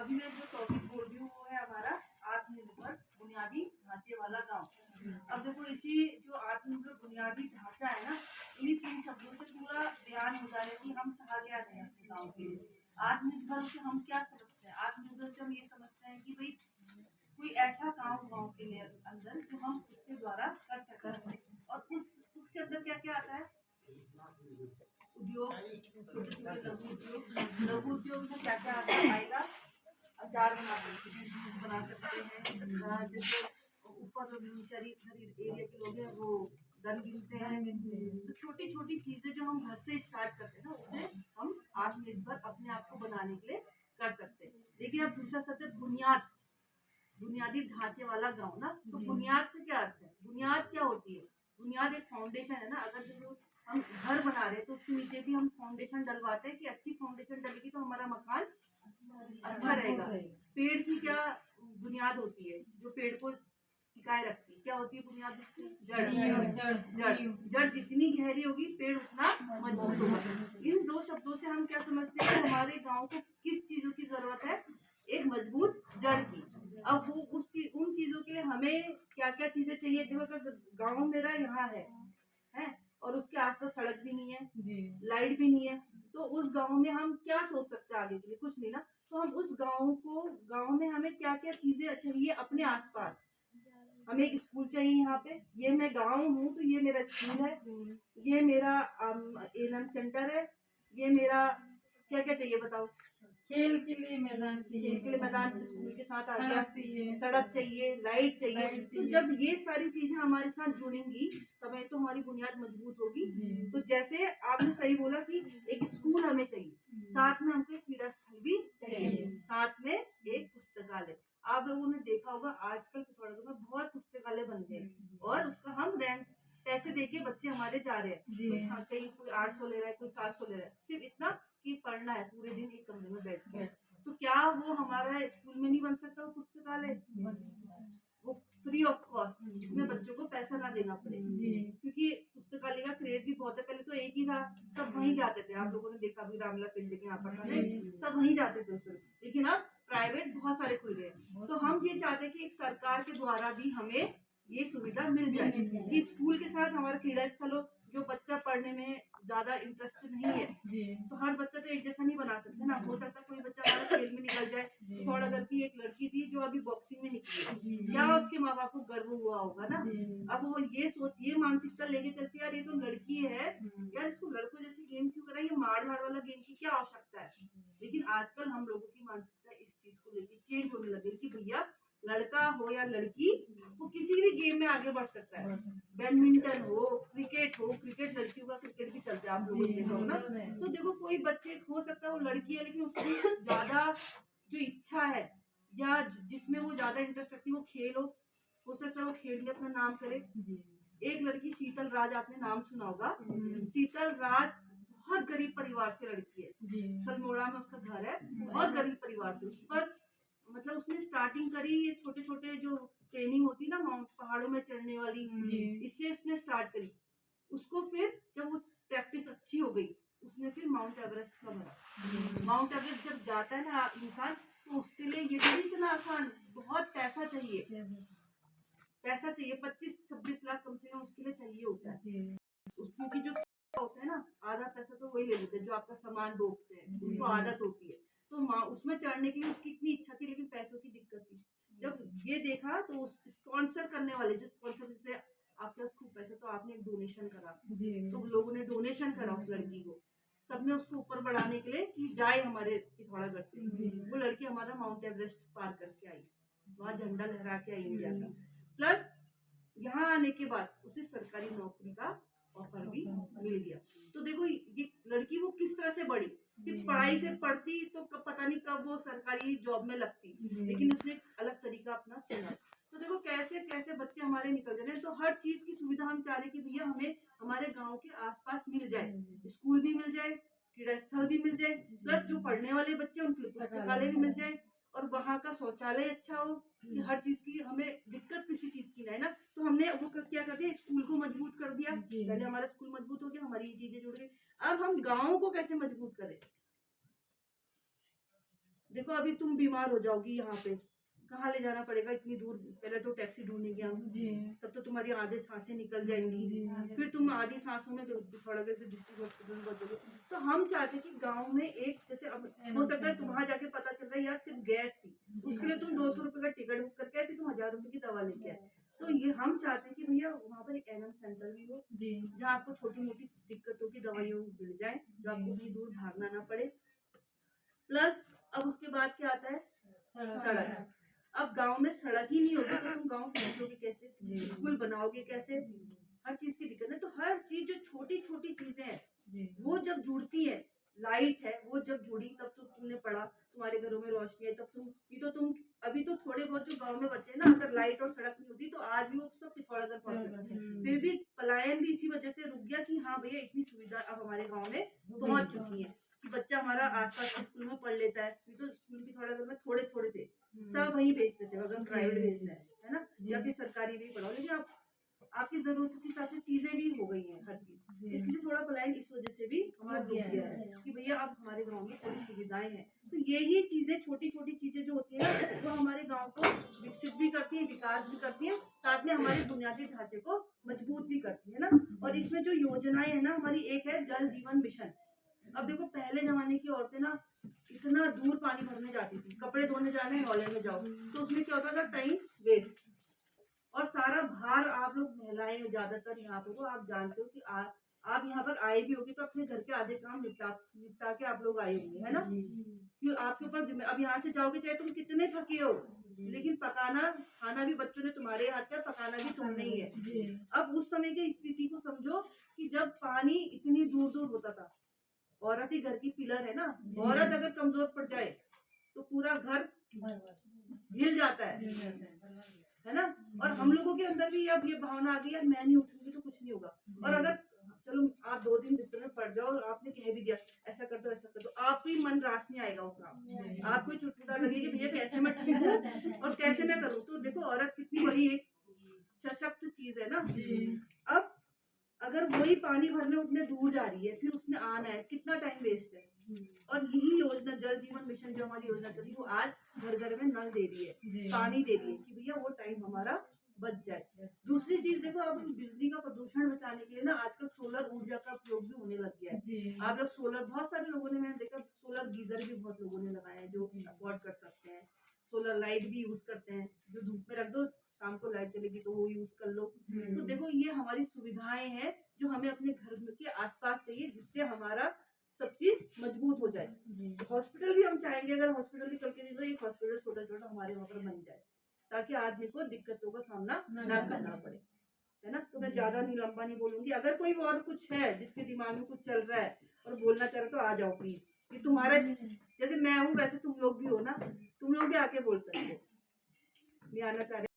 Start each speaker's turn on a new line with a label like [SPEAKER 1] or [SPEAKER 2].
[SPEAKER 1] अभी मैं जो टॉपिक बोल रही हूँ वो है हमारा आत्मनिर्भर बुनियादी ढांचे वाला गांव। अब देखो इसी जो आत्मनिर्भर बुनियादी ढांचा है ना, इन्हीं तीन शब्दों से पूरा बयान हो जा रहा है कि हम कहा गया है अपने गाँव के लिए। आत्मनिर्भर से हम क्या समझते हैं? आत्मनिर्भर से हम ये समझते हैं कि भाई कोई ऐसा काम गाँव के लिए अंदर जो हम खुद के द्वारा कर सकते हैं। और उसके अंदर क्या क्या आता है? उद्योग, छोटे छोटे लघु उद्योग में क्या क्या आएगा? अचार बना सकते हैं। जैसे ऊपर शहरी एरिया के लोग हैं वो दन गिनते हैं। तो छोटी छोटी चीजें जो हम घर से स्टार्ट करते हैं ना, उससे हम आत्मनिर्भर अपने आप को बनाने के लिए कर सकते हैं। लेकिन अब दूसरा शब्द है बुनियाद, बुनियादी ढांचे वाला गाँव ना। तो बुनियाद से क्या अर्थ है? बुनियाद क्या होती है? बुनियाद एक फाउंडेशन है ना। अगर जो हम घर बना रहे हैं तो उसके नीचे भी हम फाउंडेशन डलवाते हैं कि अच्छी फाउंडेशन डलेगी तो हमारा मकान अच्छा रहेगा। पेड़ की क्या बुनियाद होती है जो पेड़ को टिकाए रखती है? क्या होती है बुनियाद उसकी? जड़ जितनी गहरी होगी पेड़ उतना मजबूत होगा। इन दो शब्दों से हम क्या समझते हैं? हमारे गांव को किस चीजों की जरूरत है? एक मजबूत जड़ की। अब वो उन चीजों के लिए हमें क्या क्या चीजें चाहिए? देखो अगर गाँव मेरा यहाँ है और उसके आसपास सड़क भी नहीं है, लाइट भी नहीं है, तो उस गांव में हम क्या सोच सकते हैं आगे के लिए? कुछ नहीं ना। तो हम उस गांव में हमें क्या क्या चीजें चाहिए अपने आसपास? हमें एक स्कूल चाहिए यहाँ पे। ये मैं गांव हूँ तो ये मेरा स्कूल है, ये मेरा एनएम सेंटर है, ये मेरा क्या क्या चाहिए बताओ?
[SPEAKER 2] खेल के लिए मैदान चाहिए,
[SPEAKER 1] खेल के लिए मैदान स्कूल के साथ आ गया,
[SPEAKER 2] चाहिए,
[SPEAKER 1] सड़क चाहिए, लाइट चाहिए। तो जब ये सारी चीजें हमारे साथ जुड़ेंगी तब तो हमारी बुनियाद मजबूत होगी। तो जैसे आपने सही बोला कि एक स्कूल हमें चाहिए, साथ में हमको एक क्रीड़ा स्थल भी चाहिए, साथ में एक पुस्तकालय। आप लोगों ने देखा होगा आजकल पिथौरागढ़ में बहुत पुस्तकालय बनते हैं और उसका हम रेंट पैसे देके बच्चे हमारे जा रहे हैं। कुछ कहीं कोई 800 ले रहा है, कोई 700 ले रहा है, सिर्फ इतना कि पढ़ना है पूरे दिन एक कमरे में बैठ के। तो क्या वो हमारा स्कूल में नहीं बन सकता वो पुस्तकालय? वो फ्री ऑफ कॉस्ट, जिसमें बच्चों को पैसा ना देना पड़े। क्योंकि पुस्तकालय का क्रेज भी बहुत है। पहले तो एक ही था, सब वहीं जाते थे। आप लोगों ने देखा भी रामला फील्ड के यहाँ पर था, सब वहीं जाते थे उसमें। लेकिन अब प्राइवेट बहुत सारे खुल गए हैं। तो हम ये चाहते हैं कि एक सरकार के द्वारा भी हमें ये सुविधा मिल जाए कि स्कूल के साथ हमारा क्रीड़ा स्थल हो। जो बच्चा पढ़ने में ज्यादा इंटरेस्टेड नहीं है, तो हर बच्चा तो एक जैसा नहीं बना सकते ना। हो सकता है कोई बच्चा हमारा खेल में निकल जाए। पिथौरागढ़ की एक लड़की थी जो अभी बॉक्सिंग में निकली, क्या उसके माँ बाप को गर्व हुआ होगा ना। अब वो ये मानसिकता लेके चलती है, यार ये तो लड़की है, यार इसको लड़कों जैसे गेम क्यों करा, ये मार धाड़ वाला गेम की क्या आवश्यकता है। लेकिन आजकल हम लोगों की मानसिकता इस चीज को लेके चेंज होने लगी कि भैया लड़का हो या लड़की, वो किसी भी गेम में आगे बढ़ सकता है। बैडमिंटन हो, क्रिकेट हो, क्रिकेट लड़कियों का क्रिकेट भी चलता है, आप लोगों ने देखा होगा ना। तो देखो कोई बच्चे हो सकता है वो लड़की है लेकिन उसकी ज्यादा जो इच्छा है या जिसमें वो ज्यादा इंटरेस्ट रखती है वो खेल हो सकता है वो खेल में अपना नाम करे। एक लड़की शीतल राज, आपने नाम सुना होगा। शीतल राज बहुत गरीब परिवार से लड़की है, सलमोड़ा में उसका घर है। बहुत गरीब परिवार से, उस पर मतलब उसने स्टार्टिंग करी ये छोटे छोटे जो ट्रेनिंग होती है ना माउंट पहाड़ों में चढ़ने वाली, इससे उसने स्टार्ट करी। उसको फिर जब वो प्रैक्टिस अच्छी हो गई, उसने फिर माउंट एवरेस्ट का भरा। माउंट एवरेस्ट जब जाता है ना इंसान, तो उसके लिए ये नहीं इतना आसान, बहुत पैसा चाहिए। पैसा चाहिए 25-26 लाख कम से कम उसके लिए चाहिए होता है। क्योंकि जो होता है ना, आधा पैसा तो वही ले लेते हैं जो आपका सामान रोकते हैं, उनको आदत होती है। तो उसमें चढ़ने के लिए उसकी इतनी इच्छा थी लेकिन पैसों की दिक्कत थी। जब ये देखा तो स्पॉन्सर करने वाले जो स्पॉन्सर से आपके पास खूब पैसा, तो आपने एक डोनेशन करा, तो लोगों ने डोनेशन करा उस लड़की को, सबने उसको ऊपर बढ़ाने के लिए कि जाए हमारे पिथौरागढ़ से। वो लड़की हमारा माउंट एवरेस्ट पार करके आई, वहाँ झंडा लहरा के आई इंडिया का। प्लस यहाँ आने के बाद उसे सरकारी नौकरी का ऑफर भी मिल गया। तो देखो ये लड़की वो किस तरह से बढ़ी। सिर्फ पढ़ाई से पढ़ती तो पता नहीं कब वो सरकारी जॉब में लगती, लेकिन उसने अलग तरीका अपना चुना। तो देखो कैसे कैसे बच्चे हमारे निकल रहे हैं। तो हर चीज की सुविधा हम चाह रहे कि भैया हमें हमारे गांव के आसपास मिल जाए, स्कूल भी मिल जाए, क्रीड़ा स्थल भी मिल जाए, प्लस जो पढ़ने वाले बच्चे उनके लिए पुस्तकालय भी मिल जाए, और वहाँ का शौचालय अच्छा हो, कि हर चीज की हमें दिक्कत किसी चीज की ना है ना। तो हमने वो क्या कर दिया, स्कूल को मजबूत कर दिया। पहले हमारा स्कूल मजबूत हो गया, हमारी ये चीजें जुड़ गई। अब हम गाँव को कैसे मजबूत करें? देखो अभी तुम बीमार हो जाओगी यहाँ पे, कहाँ ले जाना पड़ेगा इतनी दूर, पहले तो टैक्सी ढूंढेंगे हम,
[SPEAKER 2] जी
[SPEAKER 1] तब तो तुम्हारी आधे सांसें निकल जाएंगी,
[SPEAKER 2] जी
[SPEAKER 1] फिर तुम आधी सांसों में थोड़ा देर डिस्ट्रिक्ट हॉस्पिटल में बचोगे। तो हम चाहते कि गांव में एक जैसे अब हो सकता है तुम्हारा जाके पता चल रहा है यार सिर्फ गैस थी, उसके लिए तुम 200 रुपये का टिकट बुक करके आए, फिर तुम 1000 रुपये की दवा लेके आए। तो ये हम चाहते हैं कि भैया वहाँ पर एक एनएम सेंटर भी हो,
[SPEAKER 2] जी
[SPEAKER 1] जहाँ आपको छोटी मोटी दिक्कतों की दवाइयाँ मिल जाए, जो आपको कहीं दूर भागना ना पड़े। प्लस अब उसके बाद क्या आता है, सड़क। अब गांव में सड़क ही नहीं होगी तो तुम गांव पहुंचोगे कैसे, स्कूल बनाओगे कैसे, हर चीज की दिक्कत है। तो हर चीज जो छोटी छोटी चीजें हैं वो जब जुड़ती है, लाइट है वो जब जुड़ी तब तो तुमने पढ़ा, तुम्हारे घरों में रोशनी है, तब तुम अभी तो थोड़े बहुत जो गांव में बच्चे हैं ना, अगर लाइट और सड़क नहीं होती तो आज भी वो सब पिथौरागढ़ पहुंचते। फिर भी पलायन भी इसी वजह से रुक गया कि हाँ भैया इतनी सुविधा अब हमारे गाँव में पहुंच चुकी है कि बच्चा हमारा आसपास के स्कूल में पढ़ लेता है। नहीं तो स्कूल पिथौरागढ़ में थोड़े थोड़े थे, सब वहीं भेजते थे अगर प्राइवेट भेजना है ना, या फिर सरकारी भी पढ़ाओ। लेकिन अब आपकी जरूरत के हिसाब से चीजें भी हो गई हैं हर चीज, इसलिए थोड़ा पलायन इस वजह से भी हमारा रुक गया है कि भैया अब हमारे गांव में थोड़ी सुविधाएं हैं। तो यही चीजें छोटी छोटी चीजें जो होती है ना वो हमारे गांव को विकसित भी करती है, विकास भी करती है, साथ में हमारे बुनियादी ढांचे को मजबूत भी करती है ना। और इसमें जो योजनाएं है ना हमारी, एक है जल जीवन मिशन। अब देखो पहले जमाने की औरतें ना इतना दूर पानी भरने जाती थी, कपड़े धोने जाने नॉले में जाओ, तो उसमें क्या होता था, टाइम वेस्ट और सारा भार आप लोग महिलाएं ज्यादातर यहाँ पे तो आप जानते हो कि आप यहाँ पर आए भी होगी तो अपने घर के आधे काम निपटा के आप लोग आए होंगे, है ना। क्यों आपके ऊपर अब यहाँ से जाओगे चाहे तुम कितने थके हो, लेकिन पकाना खाना भी बच्चों ने तुम्हारे हाथ का, पकाना भी तुमने ही है। अब उस समय की स्थिति को समझो कि जब पानी इतनी दूर दूर होता था, औरत ही घर की पिलर है ना, औरत अगर कमजोर पड़ जाए तो पूरा घर हिल जाता है ना। और हम लोगों के अंदर भी अब ये भावना आ गई यार मैं नहीं उठूंगी तो कुछ नहीं होगा। और अगर चलो आप 2 दिन बिस्तर में पड़ जाओ और आपने कह भी दिया ऐसा कर दो ऐसा कर दो, आपको ही मन रास नहीं आएगा वो काम, आपको चुटपुटा लगेगी भैया कैसे मैं ठीक और कैसे मैं करूँ। तो देखो औरत कितनी बड़ी एक सशक्त चीज है ना। अब अगर वही पानी भरने उतने दूर जा रही है, फिर उसमें आना है, कितना टाइम वेस्ट है। और यही योजना जल जीवन मिशन जो हमारी योजना चली वो आज घर घर में नल दे रही है, पानी दे रही है कि भैया वो टाइम हमारा बच जाए। दूसरी चीज देखो अब बिजली का प्रदूषण बचाने के लिए ना आजकल सोलर ऊर्जा का प्रयोग भी होने लग गया है। आप लोग सोलर, बहुत सारे लोगों ने, मैंने देखा सोलर गीजर भी बहुत लोगों ने लगाए हैं जो अफोर्ड कर सकते हैं। सोलर लाइट भी यूज करते हैं, जो धूप में रख दो शाम को लाइट चलेगी तो वो यूज कर लो। तो देखो ये हमारी सुविधाएं हैं जो हमें अपने घर के आसपास चाहिए, जिससे हमारा सब चीज मजबूत हो जाए। हॉस्पिटल भी हम चाहेंगे अगर हॉस्पिटल भी कल के दिन एक हॉस्पिटल छोटा छोटा हमारे वहाँ पर बन जाए ताकि आदमी को दिक्कतों का सामना ना करना पड़े, है ना। तो मैं ज्यादा नहीं लंबा नहीं बोलूंगी। अगर कोई और कुछ है जिसके दिमाग में कुछ चल रहा है और बोलना चाह रहे तो आ जाओ प्लीज, कि तुम्हारा जैसे मैं हूँ वैसे तुम लोग भी हो ना, तुम लोग भी आके बोल सकते हो। मैं आना चाह रहे